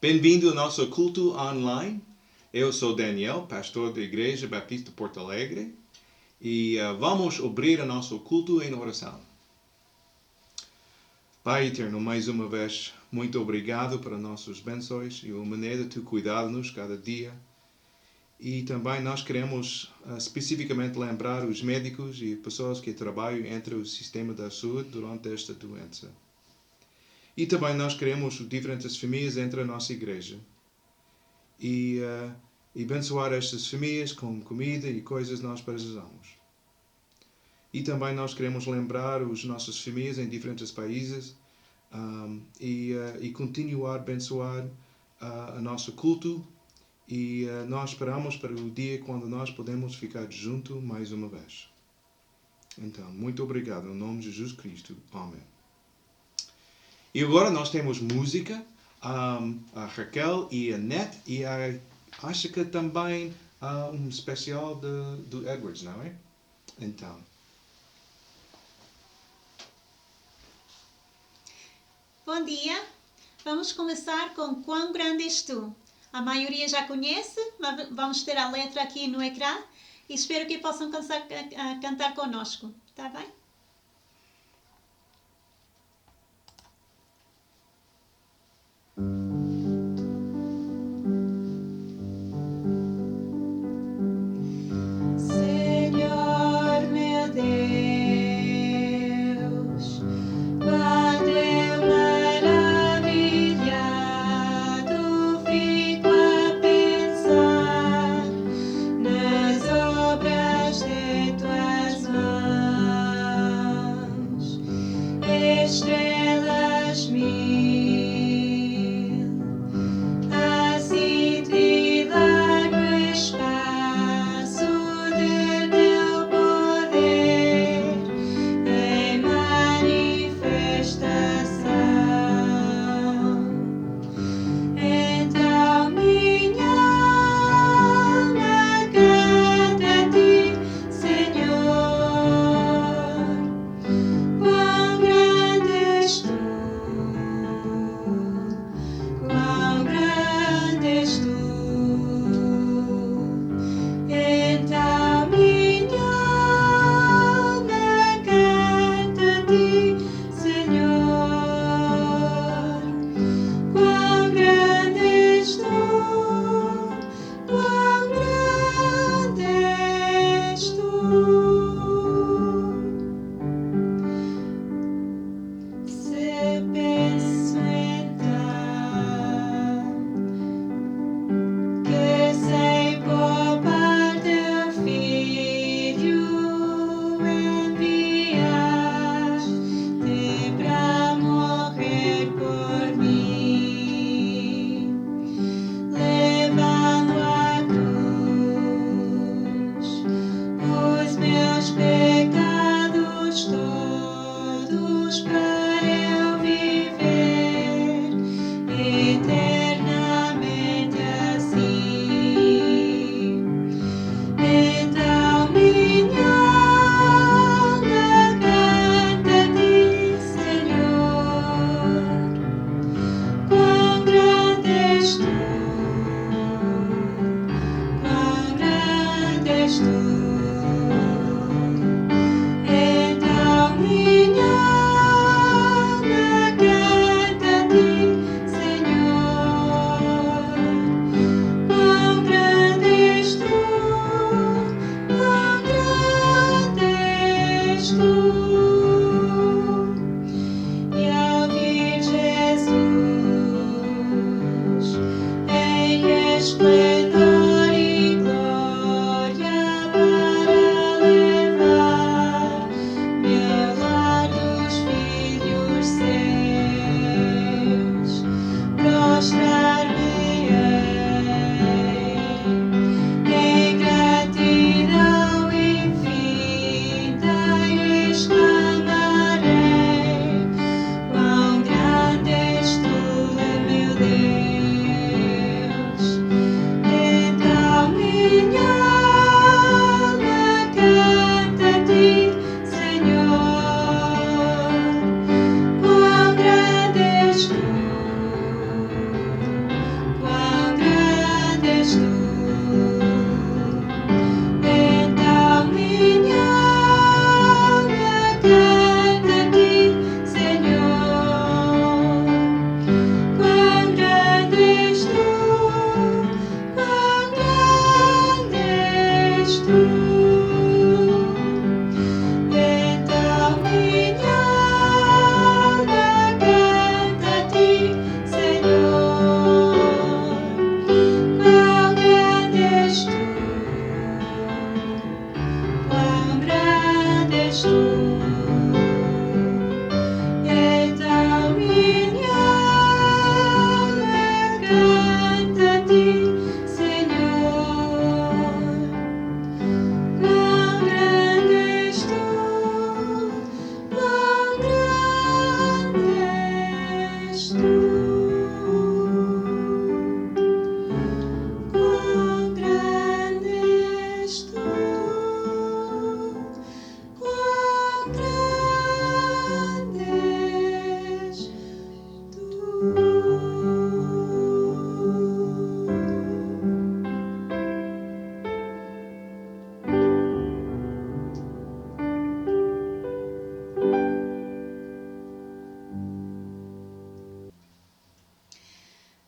Bem-vindo ao nosso culto online. Eu sou Daniel, pastor da Igreja Batista Porto Alegre, e vamos abrir o nosso culto em oração. Pai eterno, mais uma vez, muito obrigado por nossas bênçãos e a maneira de tu cuidar-nos cada dia. E também nós queremos especificamente lembrar os médicos e pessoas que trabalham entre o sistema da saúde durante esta doença. E também nós queremos diferentes famílias entre a nossa igreja. E abençoar estas famílias com comida e coisas que nós precisamos. E também nós queremos lembrar as nossas famílias em diferentes países e continuar a abençoar o nosso culto. E nós esperamos para o dia quando nós podemos ficar juntos mais uma vez. Então, muito obrigado. Em nome de Jesus Cristo. Amém. E agora nós temos música. A Raquel e a Net. E acho que também há especial do Edwards, não é? Então. Bom dia. Vamos começar com Quão Grande És Tu. A maioria já conhece, mas vamos ter a letra aqui no ecrã e espero que possam cantar conosco. Está bem? Senhor meu Deus, quando eu maravilhado fico a pensar nas obras de tuas mãos.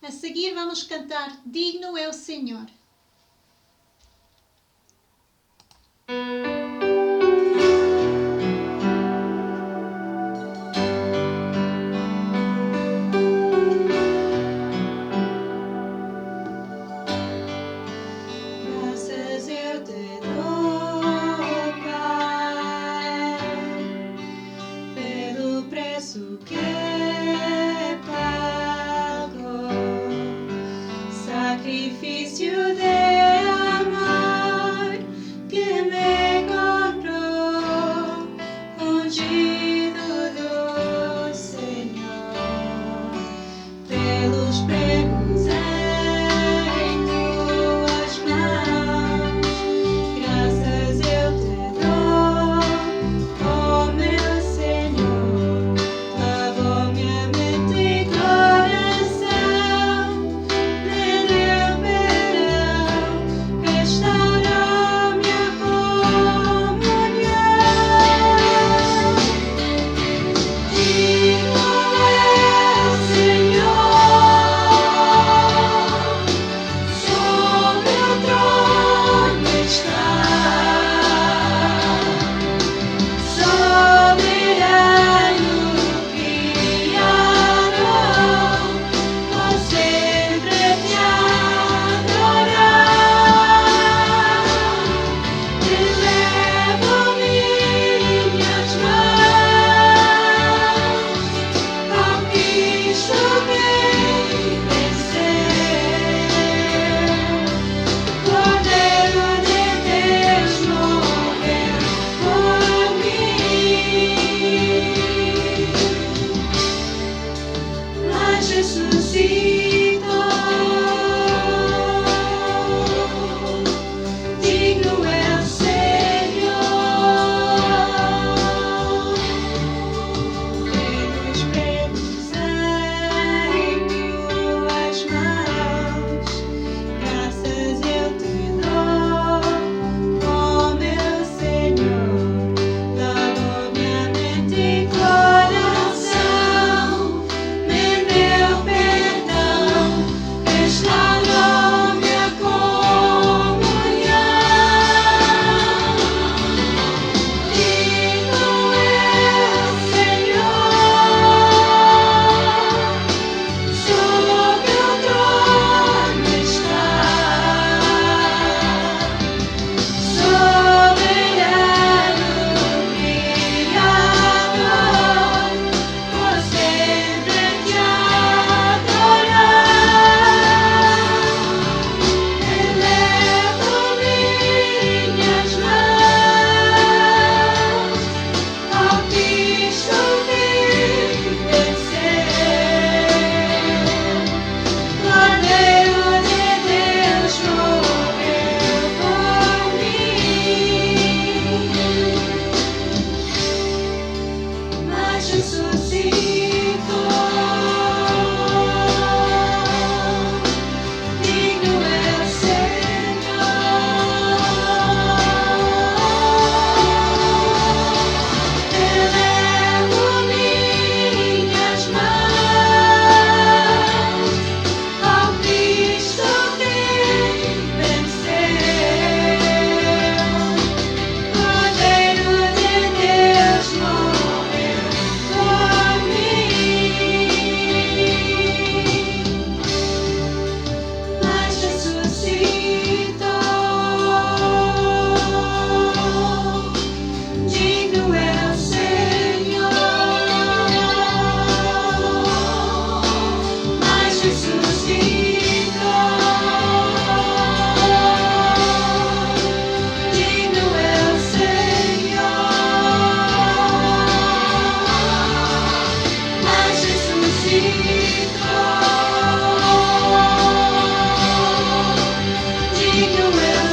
A seguir vamos cantar Digno é o Senhor. Graças eu te dou, Pai, pelo preço que pagou, sacrifício de amor que me comprou, ungido do Senhor, pelos pregos em tuas mãos. Graças eu te dou, ó meu Senhor, lavou minha mente e coração, me deu perdão, restaurou minha comunhão. Digno é o Senhor, sobre o trono está, soberano Criador, vou sempre te adorar. Elevo minhas mãos ao Cristo que venceu, Cordeiro de Deus morreu por mim, mas ressuscitou. Digno é o Senhor, pelos pregos em tuas mãos. Graças eu te dou, ó meu Senhor, lavou minha mente e coração, me deu perdão, restaurou minha comunhão. Digno é o Senhor, sobre o trono está, soberano Criador, vou sempre te adorar. Elevo minhas mãos ao Cristo que venceu, Cordeiro de Deus morreu por mim, mas ressuscitou. Digno é o Senhor, elevo minhas mãos ao Cristo que venceu, Cordeiro de Deus morreu por mim, mas ressuscitou. Digno é o Senhor, mas ressuscitou. Digno é o Senhor, mas ressuscitou. Digno é o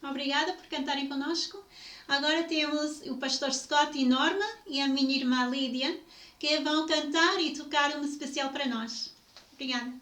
Obrigada por cantarem conosco. Agora temos o pastor Scott e Norma e a minha irmã Lídia, que vão cantar e tocar uma especial para nós. Obrigada.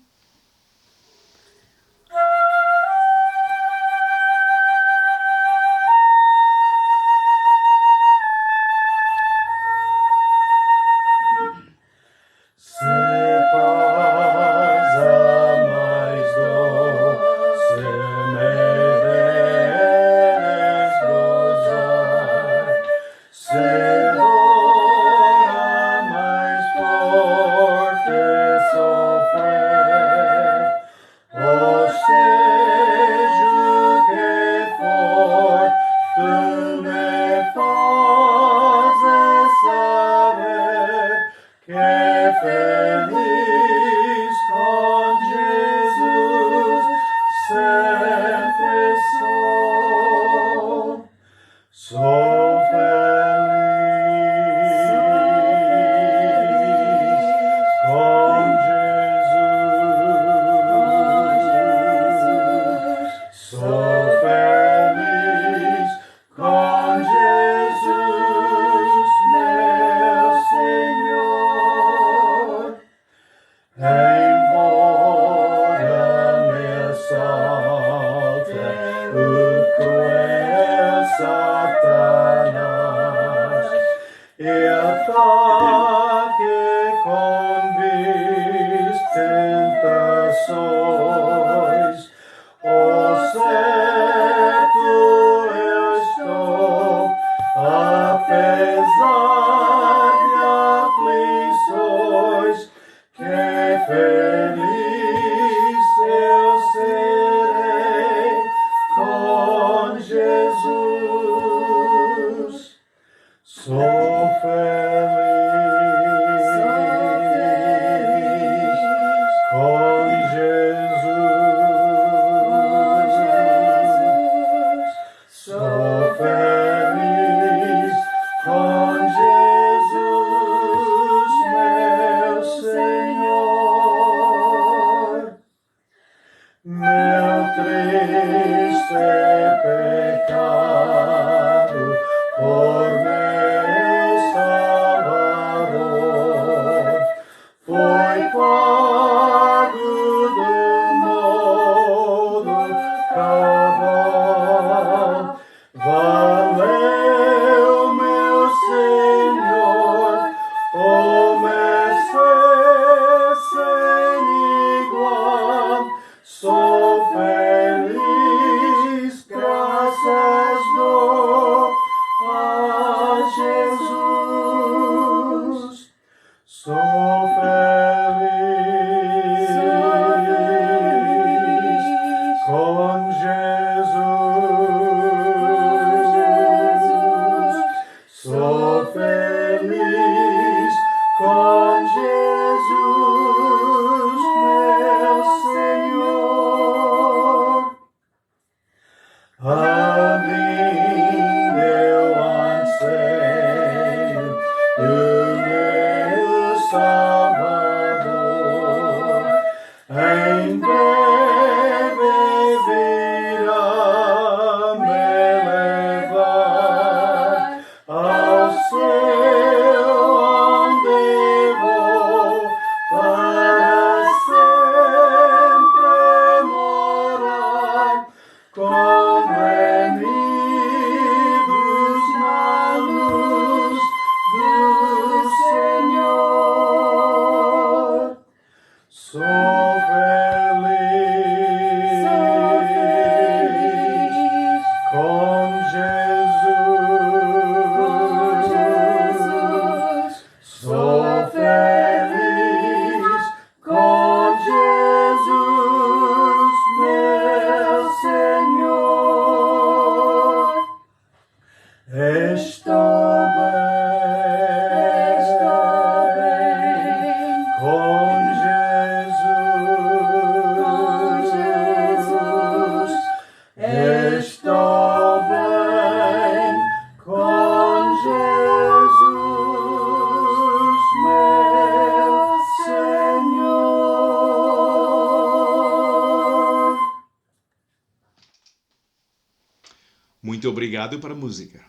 Muito obrigado para a música.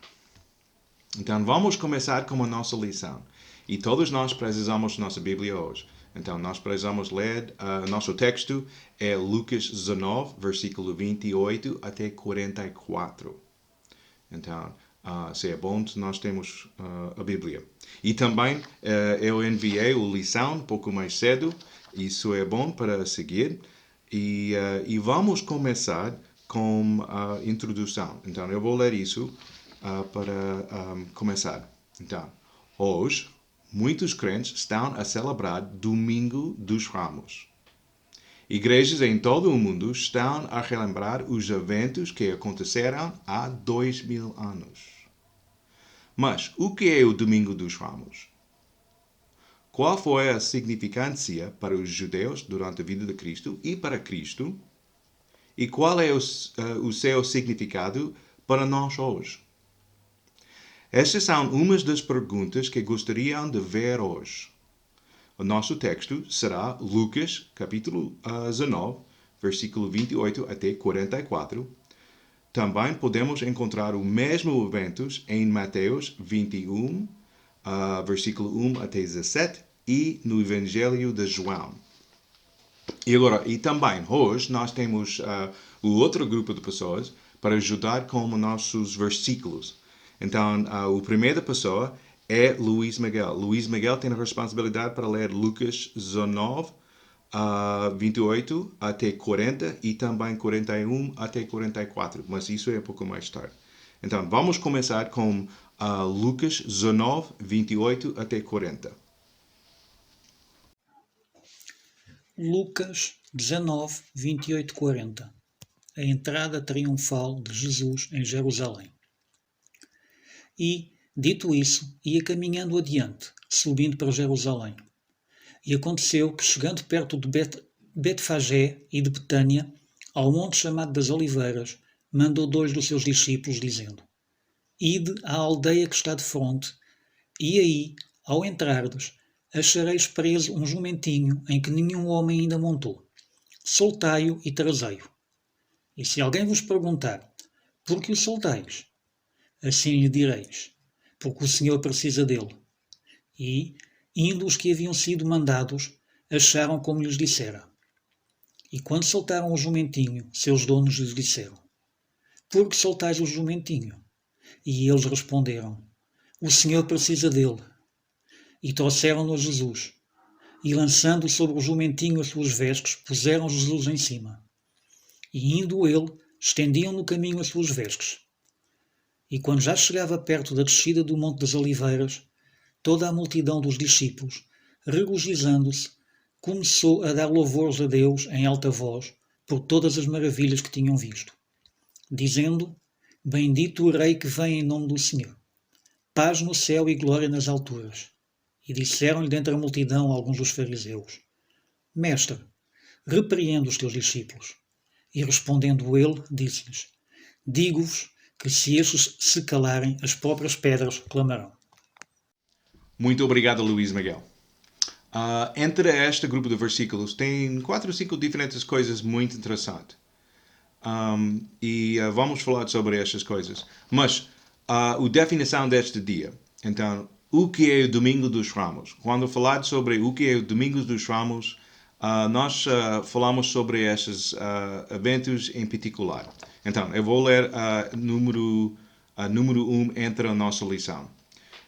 Então, vamos começar com a nossa lição. E todos nós precisamos da nossa Bíblia hoje. Então, nós precisamos ler, nosso texto é Lucas 19, versículo 28 até 44. Então, se é bom, nós temos a Bíblia. E também eu enviei o lição um pouco mais cedo. Isso é bom para seguir. E vamos começar com a introdução. Então, eu vou ler isso para começar. Então, hoje, muitos crentes estão a celebrar Domingo dos Ramos. Igrejas em todo o mundo estão a relembrar os eventos que aconteceram há 2000 anos. Mas o que é o Domingo dos Ramos? Qual foi a significância para os judeus durante a vida de Cristo e para Cristo? E qual é o seu significado para nós hoje? Estas são umas das perguntas que gostariam de ver hoje. O nosso texto será Lucas, capítulo 19, versículo 28 até 44. Também podemos encontrar o mesmo evento em Mateus 21, versículo 1 até 17, e no Evangelho de João. E também, hoje, nós temos o outro grupo de pessoas para ajudar com os nossos versículos. Então, a primeira pessoa é Luís Miguel. Luís Miguel tem a responsabilidade para ler Lucas 19, 28 até 40 e também 41 até 44. Mas isso é um pouco mais tarde. Então, vamos começar com Lucas 19, 28 até 40. Lucas 19, 28, 40. A entrada triunfal de Jesus em Jerusalém. E, dito isso, ia caminhando adiante, subindo para Jerusalém. E aconteceu que, chegando perto de Betfagé e de Betânia, ao monte chamado das Oliveiras, mandou 2 dos seus discípulos, dizendo: Ide à aldeia que está de fronte, e aí, ao entrardes, achareis preso um jumentinho em que nenhum homem ainda montou. Soltai-o e trazei-o. E se alguém vos perguntar: por que o soltais? Assim lhe direis: porque o Senhor precisa dele. E, indo os que haviam sido mandados, acharam como lhes dissera. E quando soltaram o jumentinho, seus donos lhes disseram: por que soltais o jumentinho? E eles responderam: o Senhor precisa dele. E trouxeram-no a Jesus. E lançando sobre o jumentinho as suas vestes, puseram Jesus em cima. E indo ele, estendiam no caminho as suas vestes. E quando já chegava perto da descida do Monte das Oliveiras, toda a multidão dos discípulos, regozijando-se, começou a dar louvores a Deus em alta voz por todas as maravilhas que tinham visto, dizendo: Bendito o Rei que vem em nome do Senhor. Paz no céu e glória nas alturas. E disseram-lhe dentre a multidão alguns dos fariseus: Mestre, repreende os teus discípulos. E respondendo ele, disse-lhes: Digo-vos que se estes se calarem, as próprias pedras clamarão. Muito obrigado, Luís Miguel. Entre este grupo de versículos tem 4 ou 5 diferentes coisas muito interessantes. Vamos falar sobre estas coisas. Mas a definição deste dia. Então, o que é o Domingo dos Ramos? Quando falar sobre o que é o Domingo dos Ramos, nós falamos sobre estes eventos em particular. Então, eu vou ler número 1 entre a nossa lição.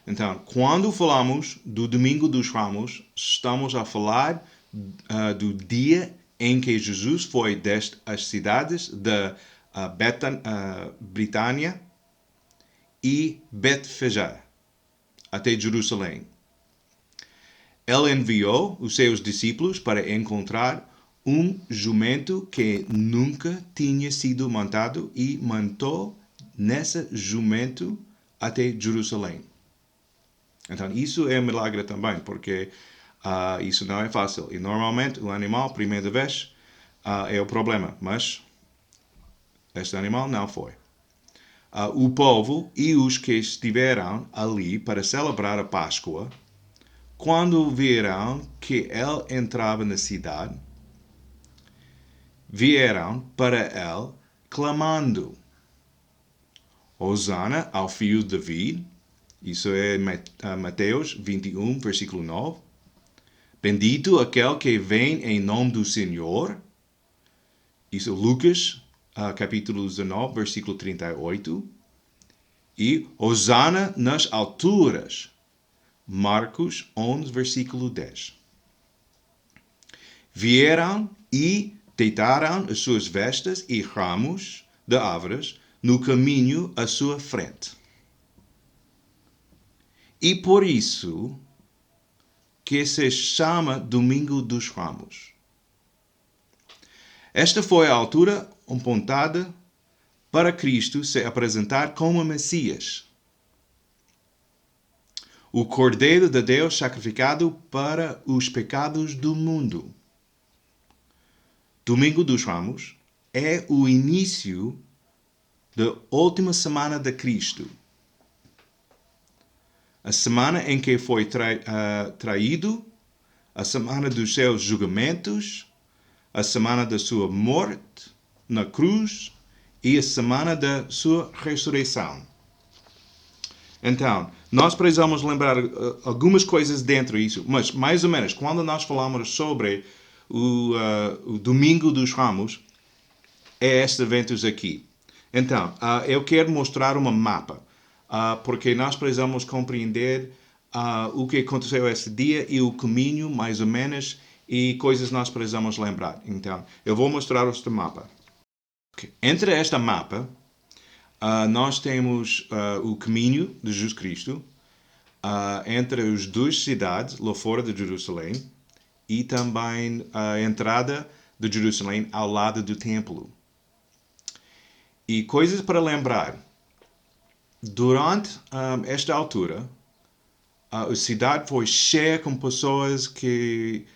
Então, quando falamos do Domingo dos Ramos, estamos a falar do dia em que Jesus foi desde as cidades de Betânia e Betfagé até Jerusalém. Ele enviou os seus discípulos para encontrar um jumento que nunca tinha sido montado e montou nesse jumento até Jerusalém. Então, isso é um milagre também, porque isso não é fácil. E normalmente o animal, primeira vez, é o problema. Mas este animal não foi. O povo e os que estiveram ali para celebrar a Páscoa, quando viram que ele entrava na cidade, vieram para ele clamando: Hosana ao filho de David, Isso é Mateus 21, versículo 9. Bendito aquele que vem em nome do Senhor. Isso é Lucas, capítulo 19, versículo 38. E Hosana nas alturas. Marcos 11, versículo 10. Vieram e deitaram as suas vestes e ramos de árvores no caminho à sua frente. E por isso que se chama Domingo dos Ramos. Esta foi a altura apontada para Cristo se apresentar como Messias, o Cordeiro de Deus sacrificado para os pecados do mundo. Domingo dos Ramos é o início da última semana de Cristo. A semana em que foi traído, a semana dos seus julgamentos, a semana da sua morte na cruz e a semana da sua ressurreição. Então, nós precisamos lembrar algumas coisas dentro disso, mas mais ou menos, quando nós falamos sobre o Domingo dos Ramos, é estes eventos aqui. Então, eu quero mostrar um mapa, porque nós precisamos compreender o que aconteceu esse dia e o caminho, mais ou menos, e coisas nós precisamos lembrar. Então, eu vou mostrar este mapa. Okay. Entre este mapa, nós temos o caminho de Jesus Cristo entre as duas cidades lá fora de Jerusalém e também a entrada de Jerusalém ao lado do templo. E coisas para lembrar. Durante esta altura, a cidade foi cheia com pessoas que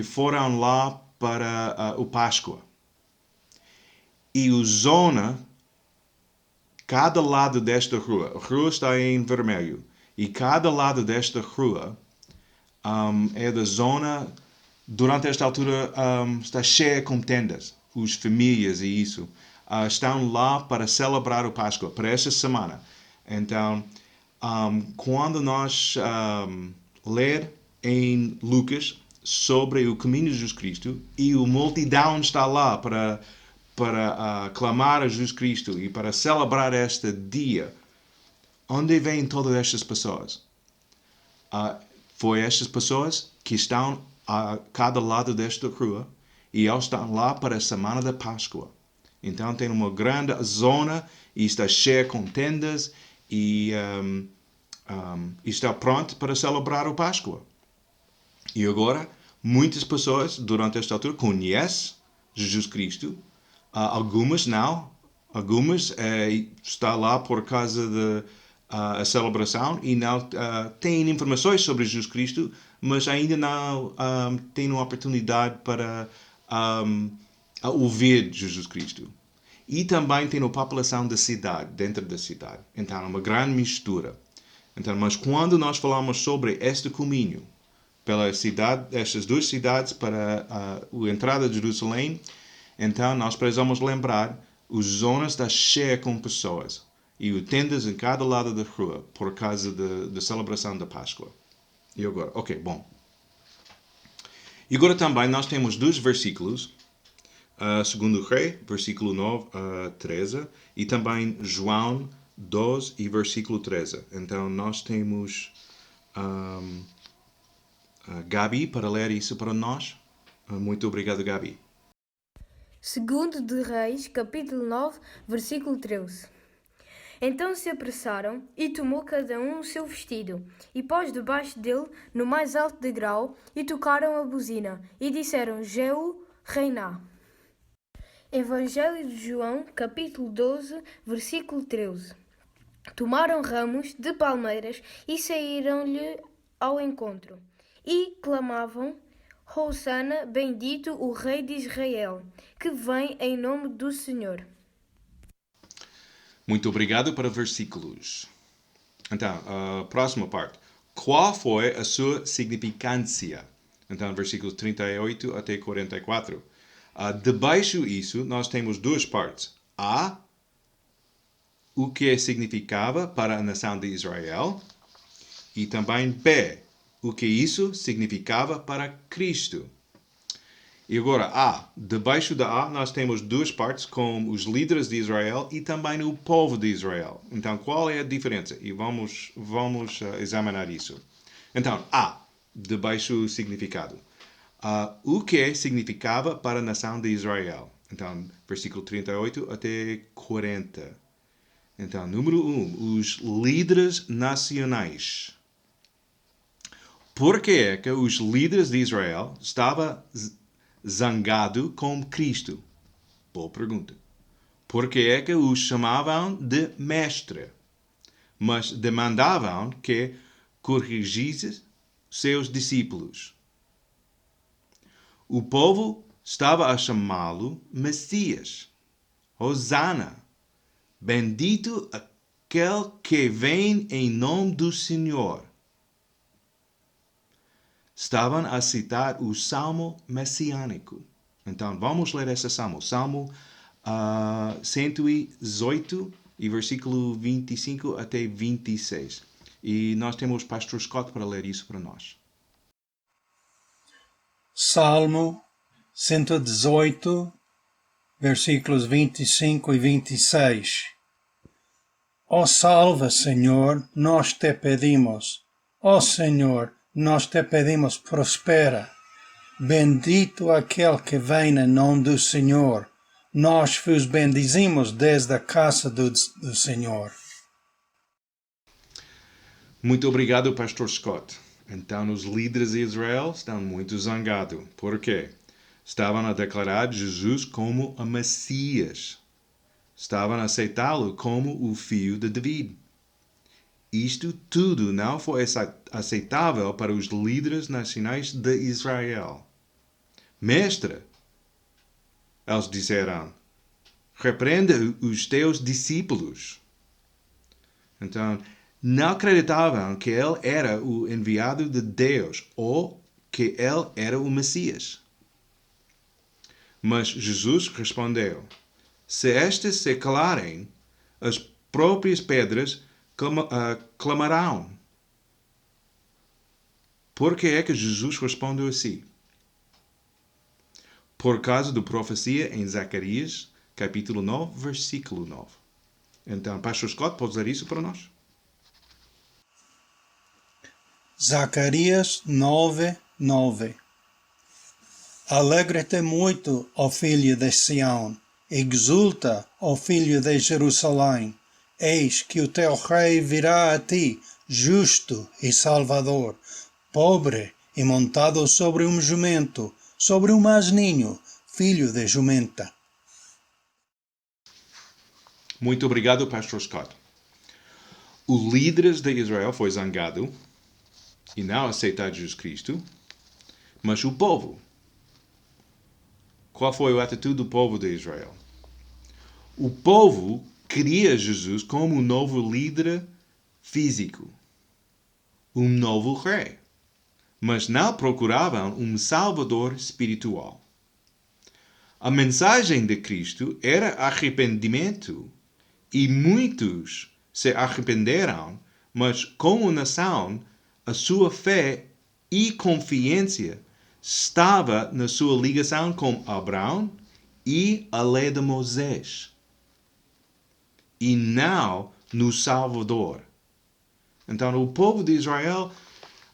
foram lá para o Páscoa. E a zona, cada lado desta rua, a rua está em vermelho, e cada lado desta rua é da zona, durante esta altura, está cheia com tendas. As famílias e isso estão lá para celebrar o Páscoa, para esta semana. Então, quando nós ler em Lucas sobre o caminho de Jesus Cristo, e a multidão está lá para clamar a Jesus Cristo e para celebrar este dia, onde vêm todas estas pessoas? Foi estas pessoas que estão a cada lado desta rua e eles estão lá para a semana da Páscoa. Então tem uma grande zona e está cheia com tendas e está pronto para celebrar o Páscoa. E agora, muitas pessoas durante esta altura conhecem Jesus Cristo. Algumas não. Algumas estão lá por causa da celebração e não têm informações sobre Jesus Cristo, mas ainda não têm uma oportunidade para ouvir Jesus Cristo. E também tem a população da cidade, dentro da cidade. Então, é uma grande mistura. Então, mas quando nós falamos sobre este caminho pela cidade, estas duas cidades para a entrada de Jerusalém, então nós precisamos lembrar, as zonas estão cheias com pessoas e os tendas em cada lado da rua por causa da celebração da Páscoa. E agora, ok, bom. E agora também nós temos dois versículos, segundo Rei, versículo 9 a 13, e também João 12 e versículo 13. Então nós temos Gabi para ler isso para nós. Muito obrigado, Gabi. Segundo de Reis, capítulo 9, versículo 13. Então se apressaram e tomou cada um o seu vestido e pôs debaixo dele no mais alto degrau e tocaram a buzina e disseram: Jeú, reina. Evangelho de João, capítulo 12, versículo 13. Tomaram ramos de palmeiras e saíram-lhe ao encontro e clamavam: Hosana, bendito o Rei de Israel, que vem em nome do Senhor. Muito obrigado para versículos. Então, a próxima parte. Qual foi a sua significância? Então, versículos 38 até 44. Debaixo disso, nós temos duas partes. o que significava para a nação de Israel. E também B, o que isso significava para Cristo. E agora A. Debaixo da A nós temos duas partes com os líderes de Israel e também o povo de Israel. Então qual é a diferença? E vamos examinar isso. Então A. Debaixo o significado. O que significava para a nação de Israel. Então versículo 38 até 40. Então número 1. Os líderes nacionais. Por que é que os líderes de Israel estavam zangados com Cristo? Boa pergunta. Por que é que os chamavam de mestre, mas demandavam que corrigisse seus discípulos? O povo estava a chamá-lo Messias. Hosana. Bendito aquele que vem em nome do Senhor. Estavam a citar o Salmo Messiânico. Então, vamos ler esse Salmo. Salmo 118, e versículo 25 até 26. E nós temos o pastor Scott para ler isso para nós. Salmo 118, versículos 25 e 26. Ó salva, Senhor, nós te pedimos. Ó Senhor, nós te pedimos, prospera. Bendito aquele que vem em nome do Senhor. Nós vos bendizimos desde a casa do Senhor. Muito obrigado, pastor Scott. Então, os líderes de Israel estão muito zangados. Por quê? Estavam a declarar Jesus como a Messias. Estavam a aceitá-lo como o filho de David. Isto tudo não foi aceitável para os líderes nacionais de Israel. Mestre, eles disseram, repreenda os teus discípulos. Então, não acreditavam que ele era o enviado de Deus ou que ele era o Messias. Mas Jesus respondeu, se estas se calarem, as próprias pedras clamarão. Por que é que Jesus respondeu assim? Por causa da profecia em Zacarias, capítulo 9, versículo 9. Então, pastor Scott, pode ler isso para nós? Zacarias 9, 9. Alegra-te muito, ó filho de Sião, exulta, ó filho de Jerusalém. Eis que o teu rei virá a ti, justo e salvador, pobre e montado sobre um jumento, sobre um asninho, filho de jumenta. Muito obrigado, pastor Scott. Os líderes de Israel foi zangado e não aceitar Jesus Cristo, mas o povo. Qual foi a atitude do povo de Israel? O povo queria Jesus como um novo líder físico, um novo rei, mas não procuravam um salvador espiritual. A mensagem de Cristo era arrependimento e muitos se arrependeram, mas como nação, a sua fé e confiança estava na sua ligação com Abraão e a lei de Moisés, e não no Salvador. Então, o povo de Israel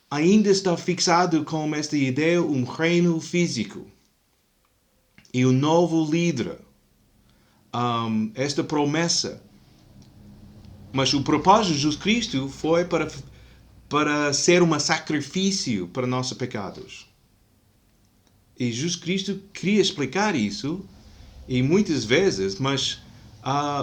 ainda está fixado com esta ideia, um reino físico e um novo líder, esta promessa. Mas o propósito de Jesus Cristo foi para ser um sacrifício para nossos pecados. E Jesus Cristo queria explicar isso, e muitas vezes, mas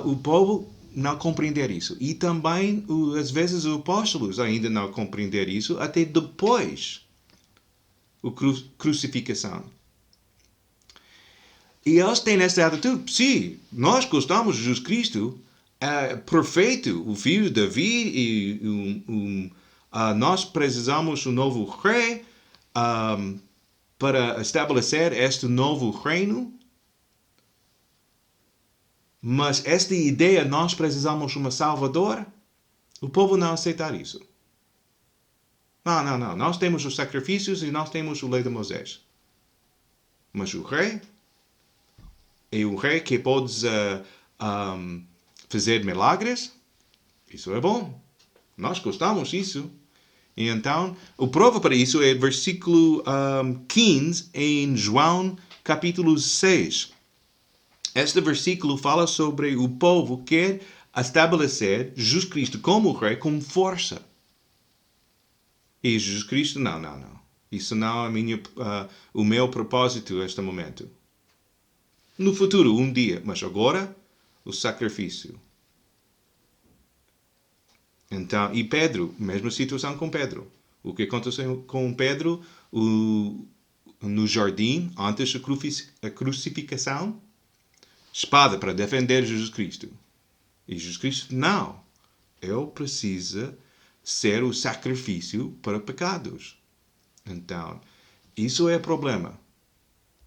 o povo não compreender isso. E também, às vezes, os apóstolos ainda não compreender isso, até depois da crucificação. E eles têm essa atitude. Sim, nós gostamos de Jesus Cristo, perfeito, o filho de Davi, e nós precisamos de um novo rei para estabelecer este novo reino. Mas esta ideia, nós precisamos de um Salvador, o povo não aceitar isso. Não. Nós temos os sacrifícios e nós temos a lei de Moisés. Mas o rei é um rei que pode fazer milagres. Isso é bom. Nós gostamos disso. E então, a prova para isso é versículo 15 em João capítulo 6. Este versículo fala sobre o povo que quer estabelecer Jesus Cristo como rei com força. E Jesus Cristo, não. Isso não é o meu propósito neste momento. No futuro, um dia, mas agora, o sacrifício. Então, e Pedro, mesma situação com Pedro. O que aconteceu com Pedro no jardim, antes da crucificação? Espada para defender Jesus Cristo. E Jesus Cristo, não. Ele precisa ser o sacrifício para pecados. Então, isso é o problema.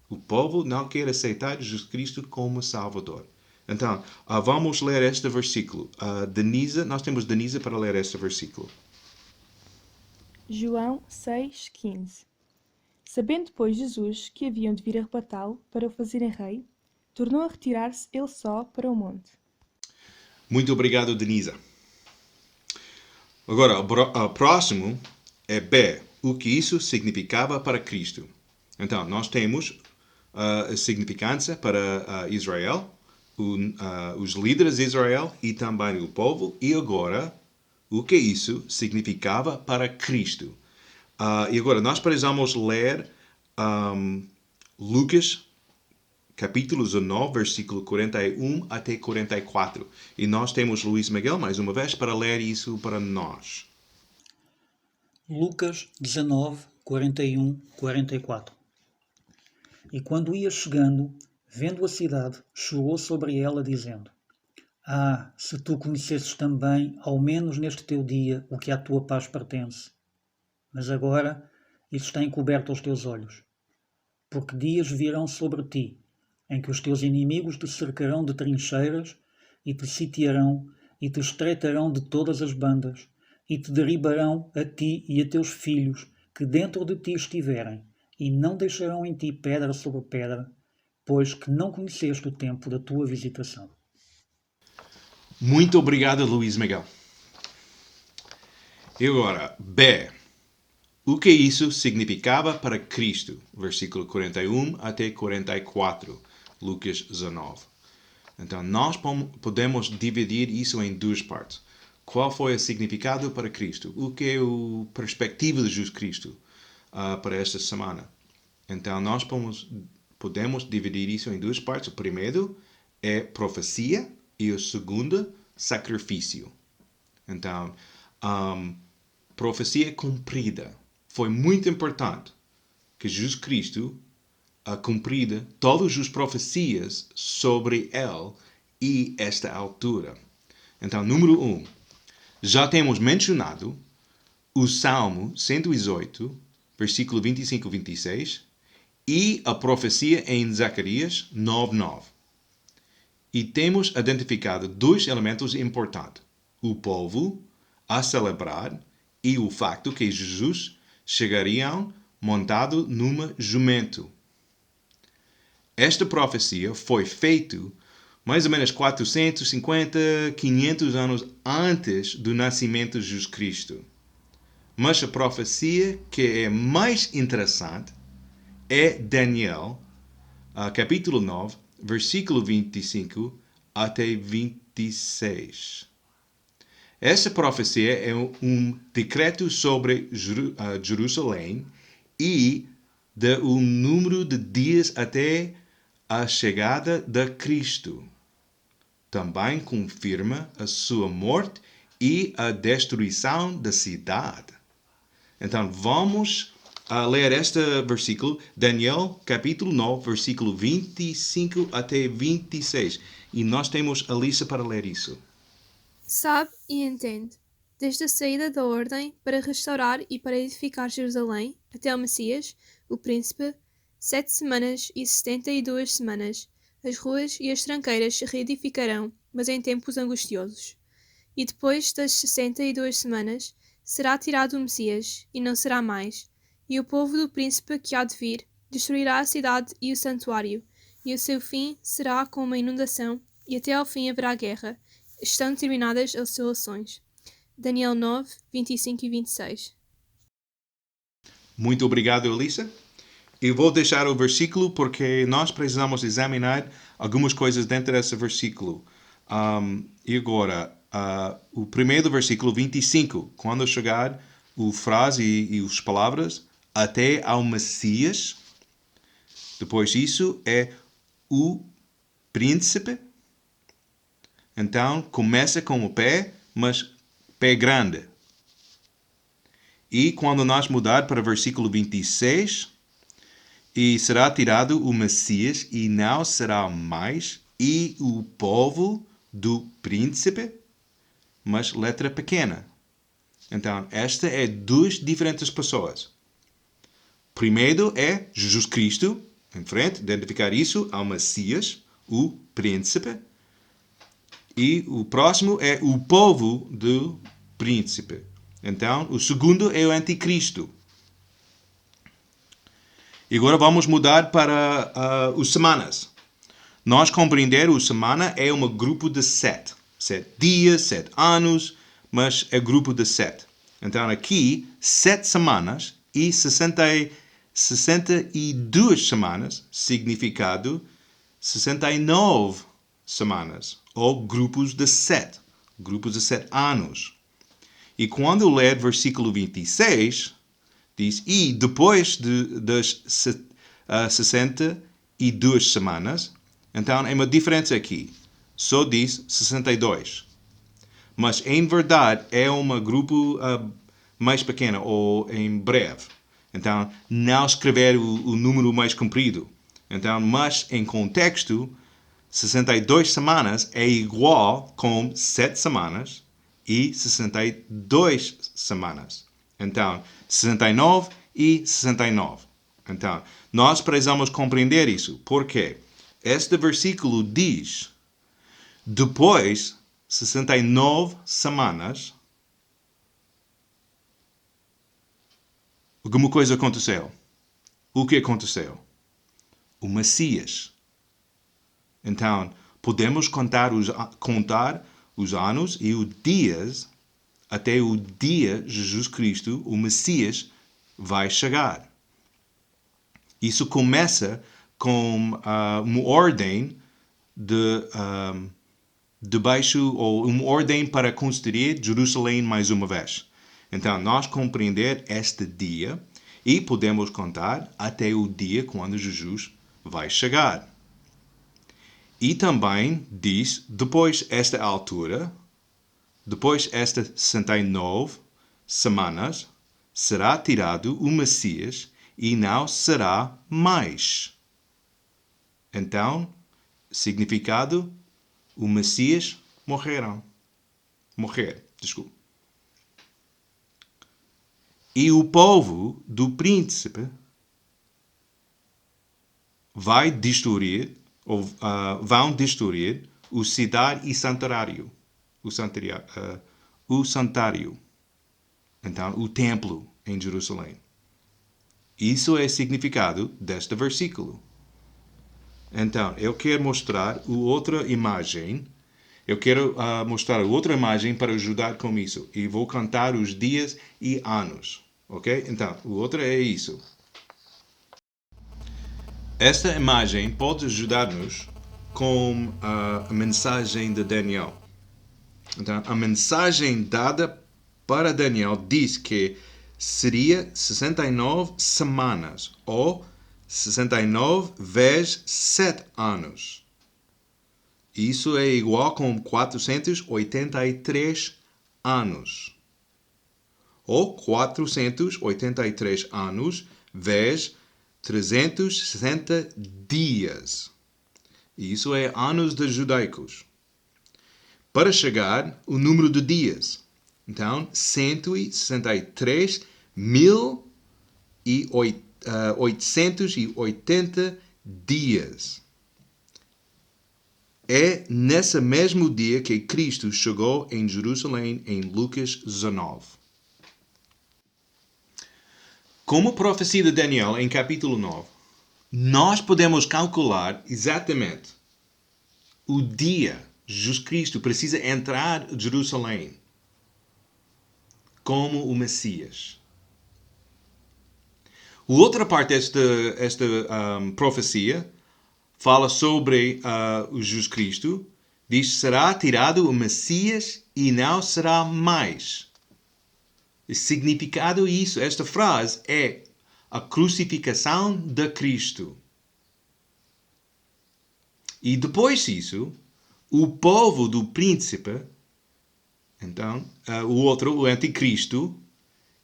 O povo não quer aceitar Jesus Cristo como Salvador. Então, vamos ler este versículo. Nós temos Denise para ler este versículo. João 6,15. Sabendo, pois, Jesus que haviam de vir arrebatá-lo para o fazerem rei, tornou a retirar-se ele só para o monte. Muito obrigado, Denise. Agora, o próximo é B. O que isso significava para Cristo. Então, nós temos a significância para Israel, os líderes de Israel e também o povo. E agora, o que isso significava para Cristo. E agora, nós precisamos ler Lucas capítulo 19, versículo 41 até 44. E nós temos Luís Miguel, mais uma vez, para ler isso para nós. Lucas 19, 41, 44. E quando ia chegando, vendo a cidade, chorou sobre ela, dizendo: Ah, se tu conhecesses também, ao menos neste teu dia, o que à tua paz pertence. Mas agora isso está encoberto aos teus olhos. Porque dias virão sobre ti, em que os teus inimigos te cercarão de trincheiras, e te sitiarão, e te estreitarão de todas as bandas, e te derribarão a ti e a teus filhos, que dentro de ti estiverem, e não deixarão em ti pedra sobre pedra, pois que não conheceste o tempo da tua visitação. Muito obrigado, Luís Miguel. E agora, B. O que isso significava para Cristo? Versículo 41 até 44, Lucas 19. Então, nós podemos dividir isso em duas partes. Qual foi o significado para Cristo? O que é a perspectiva de Jesus Cristo para esta semana? Então, nós podemos dividir isso em duas partes. O primeiro é profecia e o segundo, sacrifício. Então, profecia cumprida. Foi muito importante que Jesus Cristo cumprida todas as profecias sobre ele e esta altura. Então, número 1. Já temos mencionado o Salmo 118, versículo 25 e 26, e a profecia em Zacarias 9:9. E temos identificado dois elementos importantes: o povo a celebrar e o facto que Jesus chegaria montado numa jumento. Esta profecia foi feita mais ou menos 450, 500 anos antes do nascimento de Jesus Cristo. Mas a profecia que é mais interessante é Daniel, capítulo 9, versículo 25 até 26. Essa profecia é um decreto sobre Jerusalém e o número de dias até a chegada de Cristo. Também confirma a sua morte e a destruição da cidade. Então, vamos ler este versículo, Daniel, capítulo 9, versículo 25 até 26. E nós temos a Alissa para ler isso. Sabe e entende, desde a saída da ordem para restaurar e para edificar Jerusalém, até ao Messias, o príncipe, 7 semanas e 72 semanas, As ruas e as tranqueiras se reedificarão, mas em tempos angustiosos. E depois das 62 semanas, será tirado o Messias, e não será mais. E o povo do príncipe que há de vir destruirá a cidade e o santuário, e o seu fim será como uma inundação, e até ao fim haverá guerra, estando terminadas as soluções. Daniel 9, 25 e 26. Muito obrigado, Elisa. Eu vou deixar o versículo porque nós precisamos examinar algumas coisas dentro desse versículo. E agora, o primeiro versículo 25, quando chegar o frase e as palavras, até ao Messias. Depois disso é o príncipe. Então, começa com o pé, mas pé grande. E quando nós mudar para o versículo 26, e será tirado o Messias, e não será mais, e o povo do príncipe, mas letra pequena. Então, esta é duas diferentes pessoas. Primeiro é Jesus Cristo, em frente, identificar isso ao Messias, o príncipe. E o próximo é o povo do príncipe. Então, o segundo é o anticristo. E agora vamos mudar para os semanas. Nós compreender o semana é um grupo de 7. 7 dias, 7 anos, mas é grupo de 7. Então aqui, 7 semanas e 62 semanas, significado 69 semanas, ou grupos de 7 anos. E quando ler versículo 26, diz, e depois das 62 semanas, então é uma diferença aqui. Só diz 62. Mas em verdade é um grupo mais pequeno ou em breve. Então não escrever o número mais comprido. Então, mas em contexto, 62 semanas é igual com 7 semanas e 62 semanas. Então, 69 e 69. Então, nós precisamos compreender isso. Por quê? Este versículo diz, depois 69 semanas, alguma coisa aconteceu. O que aconteceu? O Messias. Então, podemos contar os anos e os dias até o dia Jesus Cristo, o Messias, vai chegar. Isso começa com uma ordem debaixo, ou uma ordem para construir Jerusalém mais uma vez. Então, nós compreender este dia e podemos contar até o dia quando Jesus vai chegar. E também diz, depois esta altura, depois estas 69 semanas, será tirado o Messias e não será mais. Então, significado, o Messias morrer. E o povo do príncipe vai destruir, ou vão destruir, o cidade e santuário. O santuário. Então, o templo em Jerusalém. Isso é o significado deste versículo. Então, eu quero mostrar outra imagem. Eu quero mostrar outra imagem para ajudar com isso. E vou contar os dias e anos. Ok? Então, o outro é isso. Esta imagem pode ajudar-nos com a mensagem de Daniel. Então, a mensagem dada para Daniel diz que seria 69 semanas, ou 69 vezes 7 anos. Isso é igual com 483 anos. Ou 483 anos vezes 360 dias. Isso é anos de judaicos. Para chegar o número de dias. Então, 163.880 dias. é nesse mesmo dia que Cristo chegou em Jerusalém em Lucas 19. Como profecia de Daniel em capítulo 9, nós podemos calcular exatamente o dia Jesus Cristo precisa entrar em Jerusalém como o Messias. A outra parte desta profecia fala sobre o Jesus Cristo. Diz, será tirado o Messias e não será mais. O significado disso, esta frase, é a crucificação de Cristo. E depois disso, o povo do príncipe, então, o anticristo,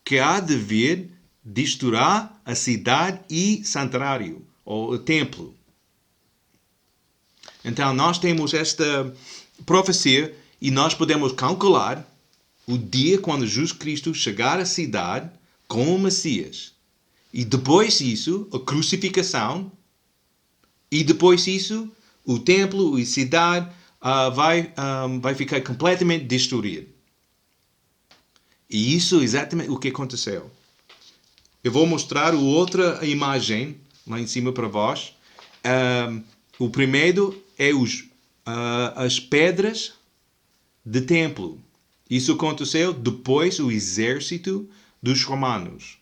que há de vir destruir a cidade e santuário, ou o templo. Então, nós temos esta profecia e nós podemos calcular o dia quando Jesus Cristo chegar à cidade como o Messias. E depois disso, a crucificação. E depois disso, o templo e a cidade vai ficar completamente destruído. E isso é exatamente o que aconteceu. Eu vou mostrar outra imagem lá em cima para vós. O primeiro é as pedras de templo. Isso aconteceu depois do exército dos romanos.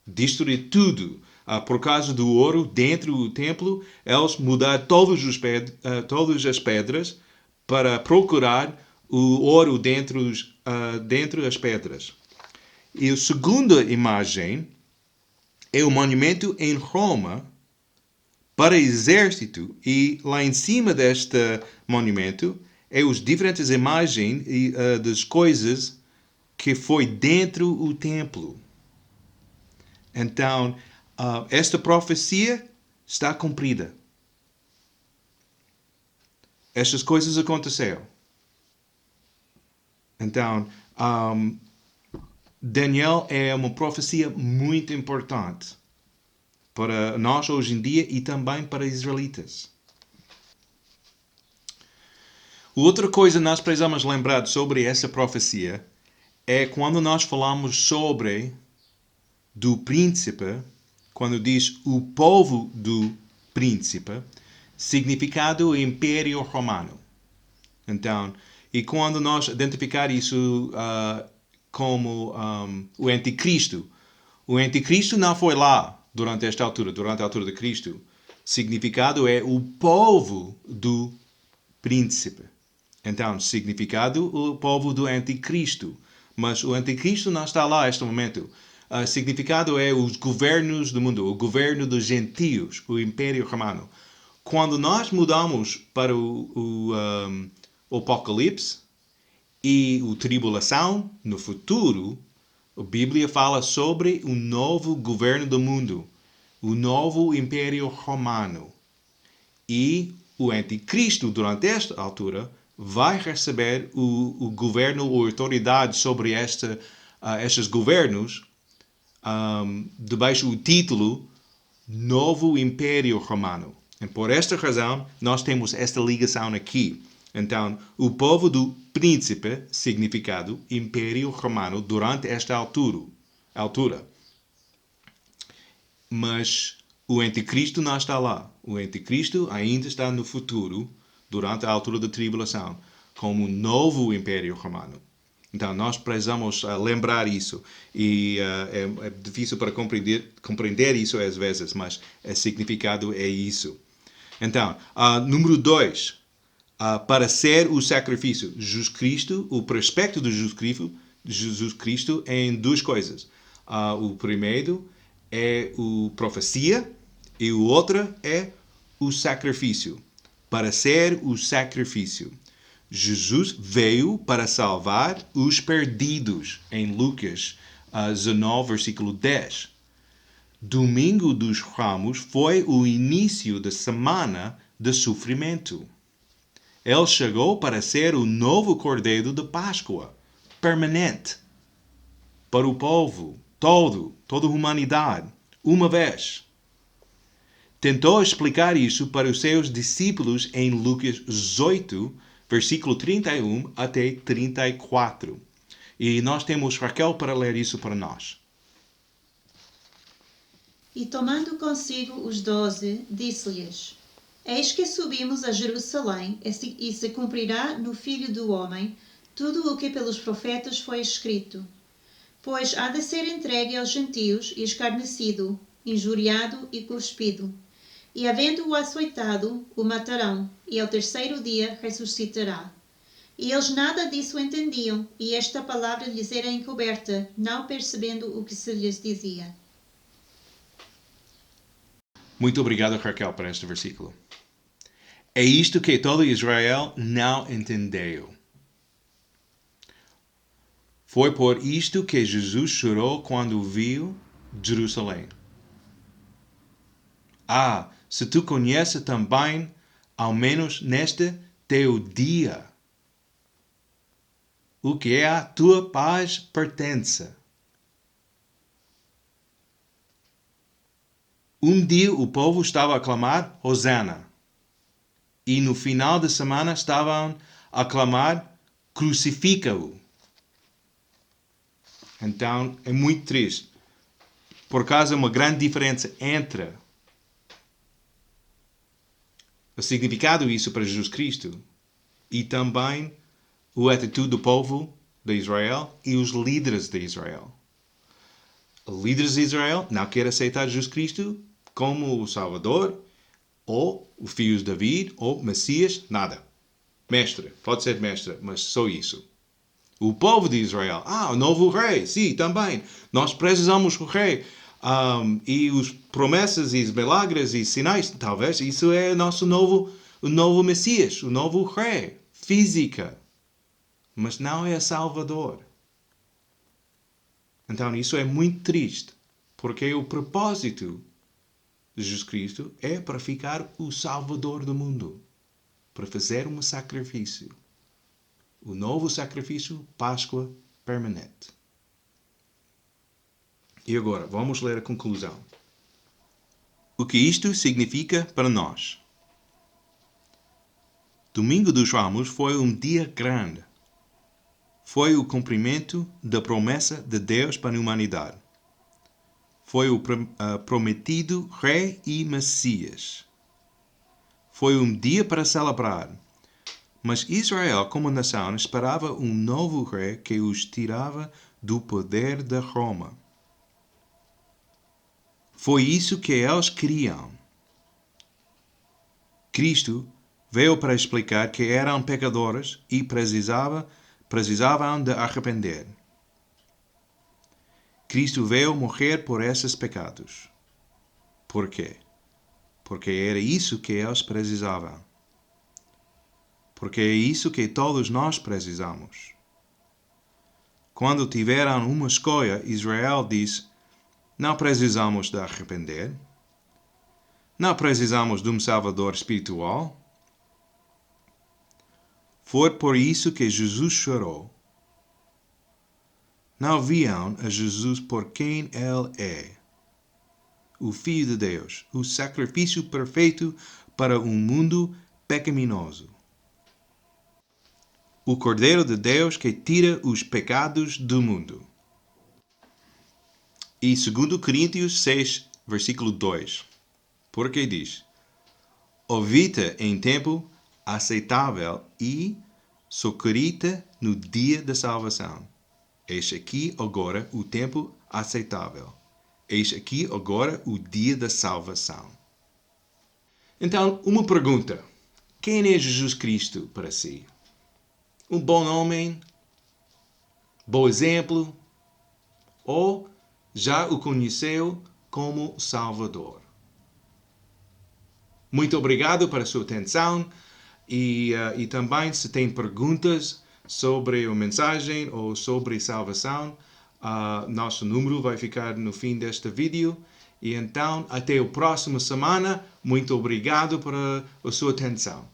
Destruir tudo. Por causa do ouro dentro do templo, eles mudaram todas as pedras para procurar o ouro dentro das pedras. E a segunda imagem é o monumento em Roma para exército. E lá em cima deste monumento é as diferentes imagens das coisas que foi dentro do templo. Então, esta profecia está cumprida. Estas coisas aconteceram. Então, Daniel é uma profecia muito importante para nós hoje em dia e também para os israelitas. Outra coisa que nós precisamos lembrar sobre essa profecia é quando nós falamos sobre do príncipe, quando diz o povo do príncipe, significado Império Romano. Então, e quando nós identificar isso como o anticristo não foi lá durante esta altura, durante a altura de Cristo. Significado é o povo do príncipe. Então, significado, o povo do anticristo. Mas o anticristo não está lá neste momento. Significado é os governos do mundo, o governo dos gentios, o Império Romano. Quando nós mudamos para o Apocalipse e a tribulação, no futuro, a Bíblia fala sobre o novo governo do mundo, o novo Império Romano. E o anticristo, durante esta altura, vai receber o governo ou autoridade sobre estes governos debaixo do título Novo Império Romano. E por esta razão, nós temos esta ligação aqui. Então, o povo do príncipe, significado Império Romano, durante esta altura. Mas o anticristo não está lá. O anticristo ainda está no futuro, durante a altura da tribulação, como um novo Império Romano. Então, nós precisamos lembrar isso. E é difícil para compreender isso às vezes, mas o significado é isso. Então, número 2. Para ser o sacrifício. Jesus Cristo, o prospecto de Jesus Cristo em duas coisas. O primeiro é a profecia e o outro é o sacrifício. Para ser o sacrifício. Jesus veio para salvar os perdidos, em Lucas 19, versículo 10. Domingo dos Ramos foi o início da semana de sofrimento. Ele chegou para ser o novo Cordeiro de Páscoa, permanente, para o povo, toda a humanidade, uma vez. tentou explicar isso para os seus discípulos em Lucas 18, versículo 31 até 34. E nós temos Raquel para ler isso para nós. E tomando consigo os 12, disse-lhes: Eis que subimos a Jerusalém, e se cumprirá no Filho do Homem tudo o que pelos profetas foi escrito. Pois há de ser entregue aos gentios e escarnecido, injuriado e cuspido. E havendo-o açoitado, o matarão, e ao terceiro dia ressuscitará. E eles nada disso entendiam, e esta palavra lhes era encoberta, não percebendo o que se lhes dizia. Muito obrigado, Raquel, por este versículo. É isto que todo Israel não entendeu. Foi por isto que Jesus chorou quando viu Jerusalém. Se tu conheces também, ao menos neste teu dia, o que a tua paz pertence. Um dia o povo estava a clamar Hosana. E no final da semana estavam a clamar crucifica-o. Então é muito triste. Por causa de uma grande diferença entre o significado disso para Jesus Cristo e também a atitude do povo de Israel e os líderes de Israel. Os líderes de Israel não querem aceitar Jesus Cristo como o Salvador, ou o Filho de David, ou Messias, nada. Mestre, pode ser mestre, mas só isso. O povo de Israel, o novo rei, sim, também. Nós precisamos do rei. E as promessas e os milagres e sinais, talvez, isso é o novo Messias, o novo rei, física. Mas não é Salvador. Então isso é muito triste, porque o propósito de Jesus Cristo é para ficar o Salvador do mundo, para fazer um sacrifício. O novo sacrifício, Páscoa permanente. E agora, vamos ler a conclusão. O que isto significa para nós? Domingo dos Ramos foi um dia grande. Foi o cumprimento da promessa de Deus para a humanidade. Foi o prometido Rei e Messias. Foi um dia para celebrar. Mas Israel, como nação, esperava um novo rei que os tirava do poder de Roma. Foi isso que eles queriam. Cristo veio para explicar que eram pecadores e precisavam de arrepender. Cristo veio morrer por esses pecados. Por quê? Porque era isso que eles precisavam. Porque é isso que todos nós precisamos. Quando tiveram uma escolha, Israel disse: não precisamos de arrepender. Não precisamos de um Salvador espiritual. Foi por isso que Jesus chorou. Não viam a Jesus por quem Ele é. O Filho de Deus, o sacrifício perfeito para um mundo pecaminoso. O Cordeiro de Deus que tira os pecados do mundo. E 2 Coríntios 6, versículo 2. Porque diz: ouvi-te em tempo aceitável e socorri-te no dia da salvação. Eis aqui agora o tempo aceitável. Eis aqui agora o dia da salvação. Então, uma pergunta. Quem é Jesus Cristo para si? Um bom homem? Bom exemplo? Ou já o conheceu como Salvador? Muito obrigado pela sua atenção e também se tem perguntas sobre a mensagem ou sobre salvação, nosso número vai ficar no fim deste vídeo. E então, até a próxima semana. Muito obrigado pela sua atenção.